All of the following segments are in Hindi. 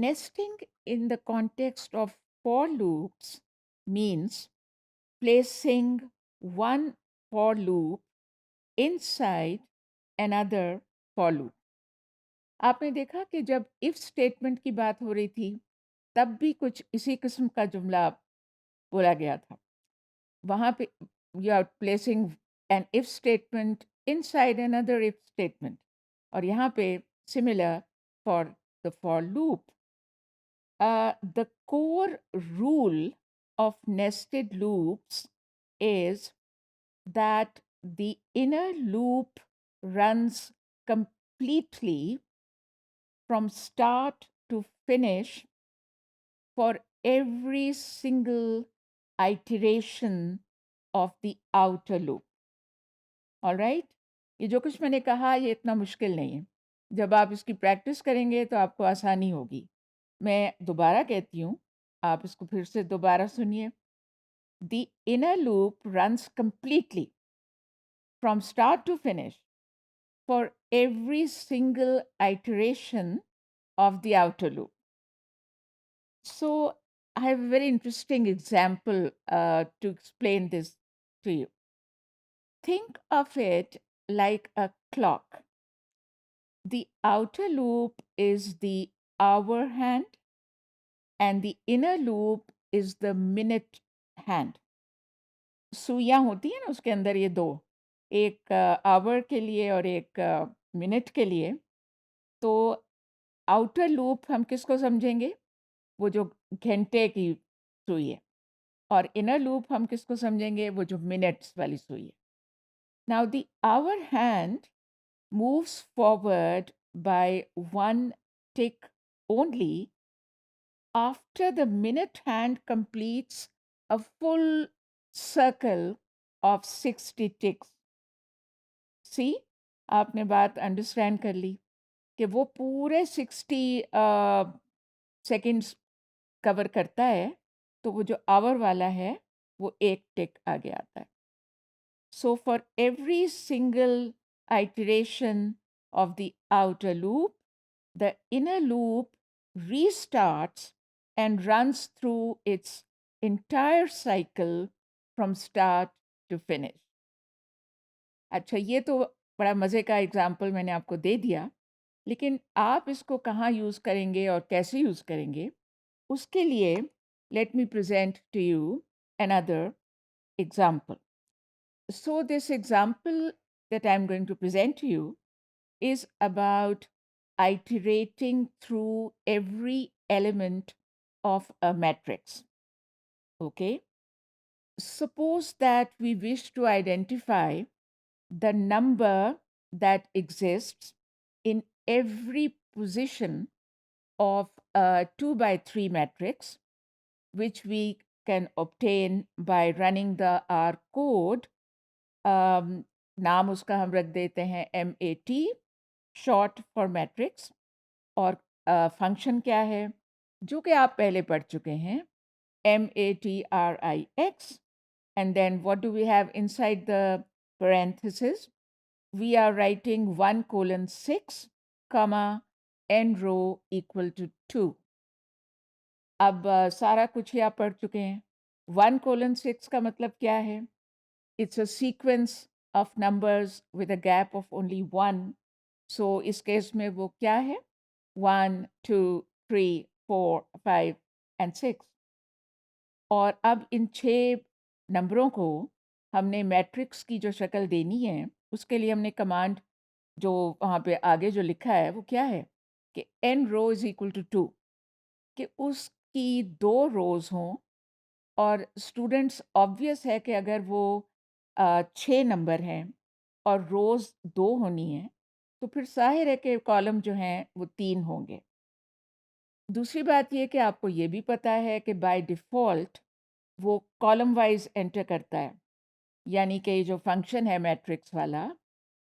nesting in the context of for loops means placing one for loop inside another for loop. आपने देखा कि जब if स्टेटमेंट की बात हो रही थी, तब भी कुछ इसी किस्म का जुमला बोला गया था। वहाँ पे you are placing an if statement inside another if statement और यहाँ पे similar for the for loop. The core rule of nested loops is that the inner loop runs completely from start to finish for every single iteration of the outer loop. All right? ये जो कुछ मैंने कहा ये इतना मुश्किल नहीं है। जब आप इसकी प्रैक्टिस करेंगे तो आपको आसानी होगी। मैं दोबारा कहती हूँ, आप इसको फिर से दोबारा सुनिए। The inner loop runs completely from start to finish for every single iteration of the outer loop. So I have a very interesting example to explain this to you. Think of it like a clock. The outer loop is the hour hand and the inner loop is the minute hand. सुइयाँ होती हैं ना उसके अंदर ये दो, एक आवर के लिए और एक मिनट के लिए। तो आउटर लूप हम किसको समझेंगे? वो जो घंटे की सुई है। और इनर लूप हम किसको समझेंगे? वो जो मिनट्स वाली सुई है। Now the hour hand moves forward by one tick only after the minute hand completes a full circle of 60 ticks. See, आपने बात अंडरस्टैंड कर ली कि वो पूरे 60 सेकंड्स कवर करता है, तो वो जो आवर वाला है वो एक टिक आगे आता है। So for every single iteration of the outer loop, the inner loop restarts and runs through its entire cycle from start to finish. अच्छा, ये तो बड़ा मज़े का एग्ज़ाम्पल मैंने आपको दे दिया, लेकिन आप इसको कहाँ यूज़ करेंगे और कैसे यूज़ करेंगे, उसके लिए let me present to you another example. So this example that I'm going to present to you is about iterating through every element of a matrix. Okay? Suppose that we wish to identify the number that exists in every position of a 2 by 3 matrix, which we can obtain by running the R code. नाम उसका हम रख देते हैं MAT, शॉर्ट फॉर मैट्रिक्स। और फंक्शन क्या है जो कि आप पहले पढ़ चुके हैं, MATRIX, and then what do we have inside the parenthesis? We are writing 1:6, comma n row equal to 2. अब सारा कुछ ही आप पढ़ चुके हैं। 1:6 का मतलब क्या है? It's a sequence of numbers with a gap of only 1. So इस केस में वो क्या है? 1, 2, 3, 4, 5 and 6. और अब इन 6 नंबरों को हमने मैट्रिक्स की जो शक्ल देनी है, उसके लिए हमने कमांड जो वहाँ पे आगे जो लिखा है वो क्या है कि n row is equal to 2, कि उसकी 2 रोज़ हों। और स्टूडेंट्स ऑब्वियस है कि अगर वो 6 नंबर हैं और रोज़ 2 होनी है, तो फिर ज़ाहिर है कि कॉलम जो हैं वो 3 होंगे। दूसरी बात ये कि आपको ये भी पता है कि बाय डिफ़ॉल्ट वो कॉलम वाइज़ एंटर करता है। यानी कि ये जो फंक्शन है मैट्रिक्स वाला,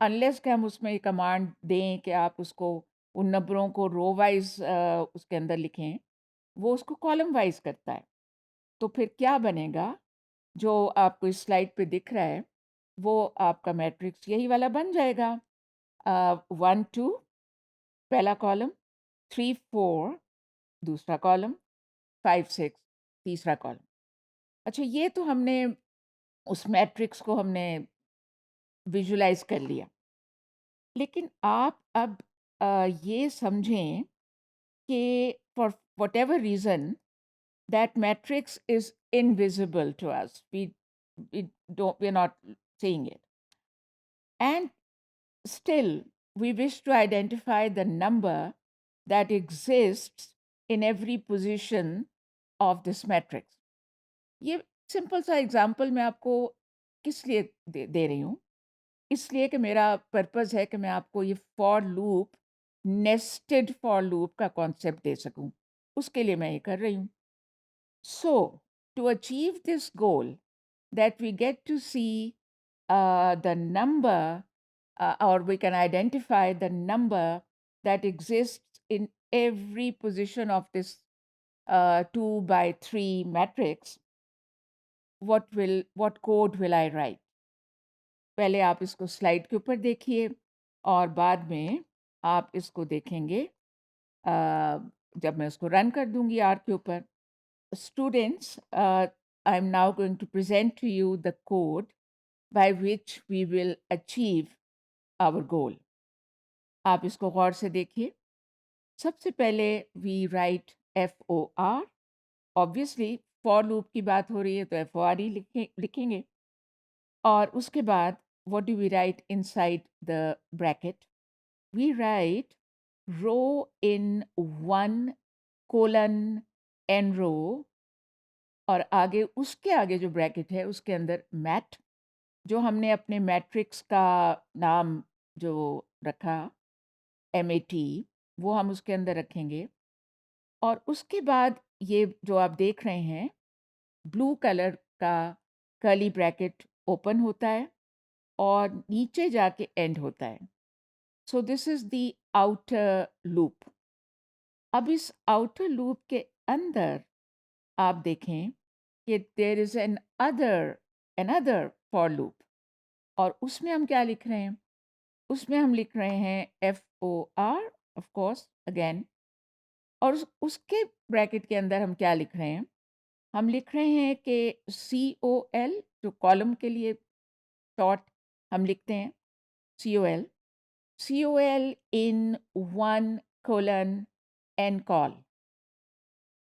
अनलेस कि हम उसमें ये कमांड दें कि आप उसको उन नंबरों को रो वाइज़ उसके अंदर लिखें, वो उसको कॉलम वाइज़ करता है। तो फिर क्या बनेगा? जो आपको इस स्लाइड पे दिख रहा है, वो आपका मैट्रिक्स यही वाला बन जाएगा। 1 2 पहला कॉलम, 3 4 दूसरा कॉलम, 5, 6 तीसरा कॉलम। अच्छा, ये तो हमने उस मैट्रिक्स को हमने विजुअलाइज़ कर लिया। लेकिन आप अब ये समझें कि for whatever reason that matrix is invisible to us. We're not seeing it. And still, we wish to identify the number that exists in every position of this matrix. ये सिंपल सा एग्जांपल मैं आपको किस लिए दे रही हूँ? इसलिए कि मेरा पर्पस है कि मैं आपको ये for loop, nested for loop का कॉन्सेप्ट दे सकूँ। उसके लिए मैं ये कर रही हूँ। So, to achieve this goal, that we get to see the number, or we can identify the number that exists in every position of this 2 by 3 matrix, what code will I write? पहले आप इसको स्लाइड के ऊपर देखिए और बाद में आप इसको देखेंगे जब मैं उसको रन कर दूंगी आर के ऊपर। Students, I'm now going to present to you the code by which we will achieve our goal. आप इसको गौर से देखिए। सबसे पहले we write FOR. Obviously, for loop की बात हो रही है तो FOR ही लिखेंगे। और उसके बाद what do we write inside the bracket? We write row in 1 colon n row और आगे उसके आगे जो ब्रैकेट है उसके अंदर मैट, जो हमने अपने मैट्रिक्स का नाम जो रखा MAT, वो हम उसके अंदर रखेंगे। और उसके बाद ये जो आप देख रहे हैं ब्लू कलर का कर्ली ब्रैकेट ओपन होता है और नीचे जाके एंड होता है। So this is the outer loop. अब इस आउटर लूप के अंदर आप देखें कि there is another for loop और उसमें हम क्या लिख रहे हैं? उसमें हम लिख रहे हैं FOR, ऑफ कोर्स अगेन। और उसके ब्रैकेट के अंदर हम क्या लिख रहे हैं? हम लिख रहे हैं कि COL, जो कॉलम के लिए शॉर्ट हम लिखते हैं COL, COL in 1 colon n col.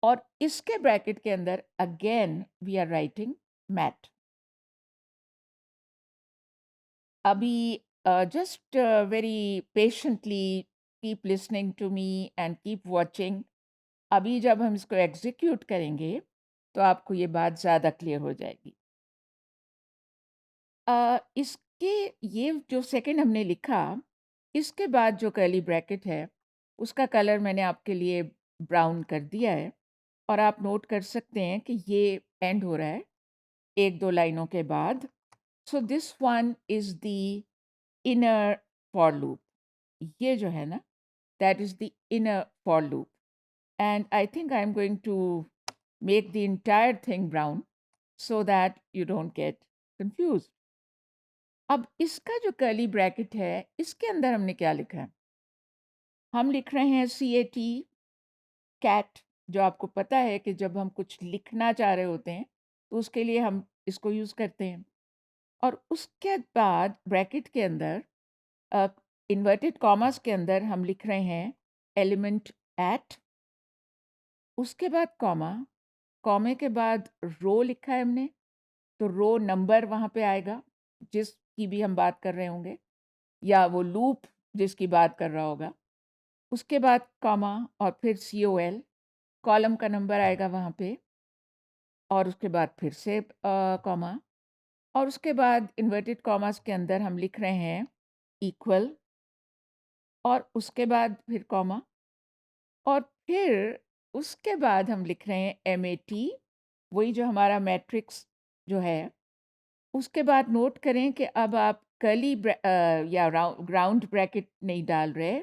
और इसके ब्रैकेट के अंदर again we are writing mat. अभी just very patiently keep listening to me and keep watching. अभी जब हम इसको एग्जीक्यूट करेंगे तो आपको ये बात ज़्यादा क्लियर हो जाएगी। इसके ये जो सेकंड हमने लिखा, इसके बाद जो कर्ली ब्रैकेट है, उसका कलर मैंने आपके लिए ब्राउन कर दिया है और आप नोट कर सकते हैं कि ये एंड हो रहा है 1-2 लाइनों के बाद। So this one is the inner for loop. ये जो है ना, that is the inner for loop and I think I am going to make the entire thing brown so that you don't get confused. अब इसका जो कर्ली ब्रैकेट है, इसके अंदर हमने क्या लिखा है? हम लिख रहे हैं CAT, कैट, जो आपको पता है कि जब हम कुछ लिखना चाह रहे होते हैं, तो उसके लिए हम इसको यूज़ करते हैं। और उसके बाद ब्रैकेट के अंदर इन्वर्टेड कॉमास के अंदर हम लिख रहे हैं एलिमेंट एट, उसके बाद कॉमा, कॉमे के बाद रो लिखा है हमने, तो रो नंबर वहाँ पे आएगा, जिसकी भी हम बात कर रहे होंगे या वो लूप जिसकी बात कर रहा होगा। उसके बाद कॉमा और फिर COL, कॉलम का नंबर आएगा वहाँ पे और उसके बाद फिर से कॉमा और उसके बाद इन्वर्टेड कॉमास के अंदर हम लिख रहे हैं इक्वल और उसके बाद फिर कॉमा और फिर उसके बाद हम लिख रहे हैं MAT, वही जो हमारा मैट्रिक्स जो है। उसके बाद नोट करें कि अब आप या राउंड ब्रैकेट नहीं डाल रहे,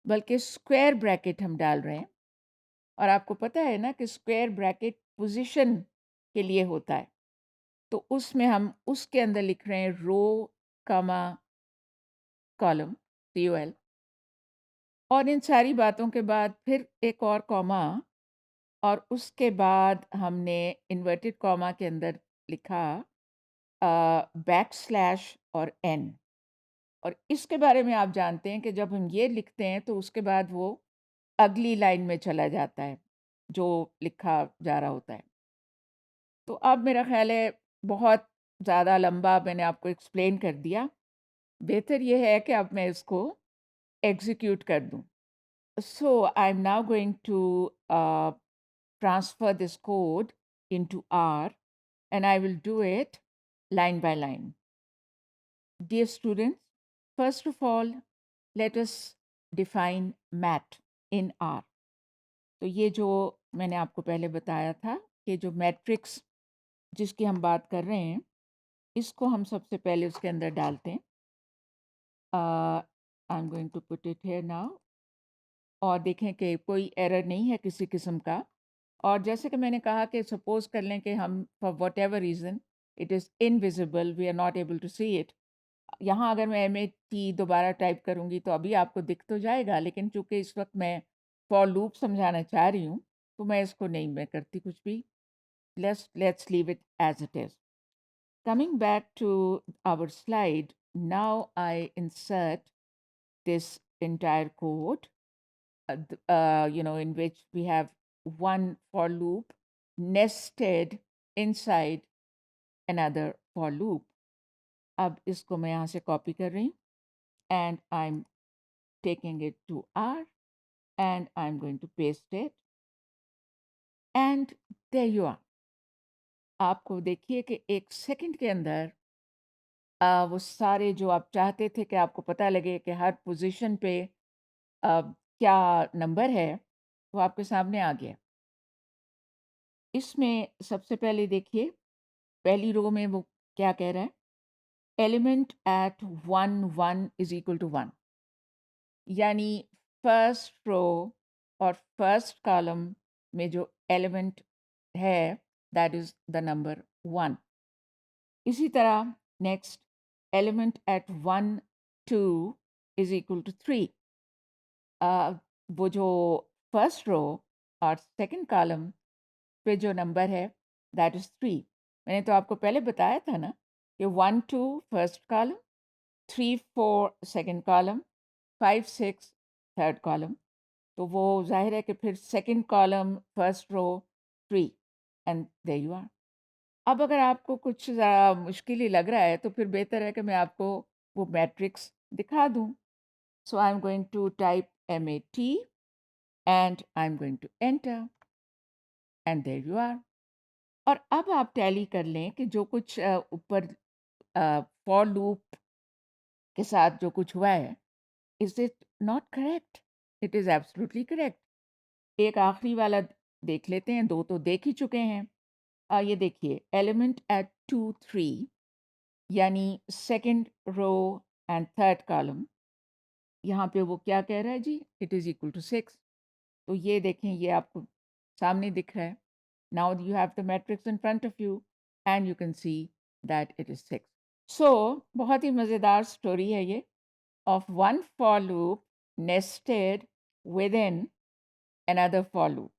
बल्कि स्क्वायर ब्रैकेट हम डाल रहे हैं। और आपको पता है ना कि स्क्वायर ब्रैकेट पोजीशन के लिए होता है, तो उसमें हम उसके अंदर लिख रहे हैं रो कॉमा कॉलम COL और इन सारी बातों के बाद फिर एक और कॉमा और उसके बाद हमने इन्वर्टेड कॉमा के अंदर लिखा बैकस्लैश और एन। और इसके बारे में आप जानते हैं कि जब हम ये लिखते हैं तो उसके बाद वो अगली लाइन में चला जाता है, जो लिखा जा रहा होता है। तो अब मेरा ख़्याल है बहुत ज़्यादा लंबा मैंने आपको एक्सप्लेन कर दिया। बेहतर ये है कि अब मैं इसको एग्ज़ीक्यूट कर दूँ। So I am now going to transfer this code into R, and I will do it line by line. Dear students, first of all, let us define mat in R. तो ये जो मैंने आपको पहले बताया था कि जो मैट्रिक्स जिसकी हम बात कर रहे हैं, इसको हम सबसे पहले उसके अंदर डालते हैं। I am going to put it here now. और देखें कि कोई एरर नहीं है किसी किस्म का। और जैसे कि मैंने कहा कि सपोज़ कर लें कि हम for whatever reason it is invisible, we are not able to see it. यहाँ अगर मैं MAT दोबारा टाइप करूँगी तो अभी आपको दिख तो जाएगा, लेकिन चूँकि इस वक़्त मैं फॉर लूप समझाना चाह रही हूँ, तो मैं इसको नहीं मैं करती कुछ भी। Let's leave it as it is. Coming back to our slide, now I insert this entire code, in which we have one for loop nested inside another for loop. अब इसको मैं यहाँ से कॉपी कर रही हूँ and I'm taking it to R and I'm going to paste it, and there you are. आपको देखिए कि 1 सेकंड के अंदर वो सारे जो आप चाहते थे कि आपको पता लगे कि हर पोज़ीशन पे क्या नंबर है, वो आपके सामने आ गया। इसमें सबसे पहले देखिए, पहली रो में वो क्या कह रहा है? Element at 1 1 is equal to 1, यानी फर्स्ट रो और फर्स्ट कॉलम में जो एलिमेंट है दैट इज़ द नंबर 1। इसी तरह next, element at 1 2 is equal to 3। वो जो फर्स्ट रो और सेकंड कॉलम पे जो नंबर है दैट इज़ 3। मैंने तो आपको पहले बताया था ना कि 1 2 first column, 3 4 second column, 5 6 third column. तो वो ज़ाहिर है कि फिर second column first row 3 and there you are. अब अगर आपको कुछ ज़रा मुश्किल ही लग रहा है तो फिर बेहतर है कि मैं आपको वो मैट्रिक्स दिखा दूँ। So I am going to type MAT and I'm going to enter, and there you are. और अब आप टैली कर लें कि जो कुछ ऊपर फॉर लूप के साथ जो कुछ हुआ है, is it not correct? It is absolutely correct. एक आखिरी वाला देख लेते हैं, 2 तो देख ही चुके हैं। ये देखिए, एलिमेंट एट 2 3, यानी second row and third column, यहाँ पे वो क्या कह रहा है जी? It is equal to 6। तो ये देखें, ये आपको सामने दिख रहा है। Now you have the matrix in front of you and you can see that it is 6. So, बहुत ही मज़ेदार स्टोरी है ये, of one for loop nested within another for loop.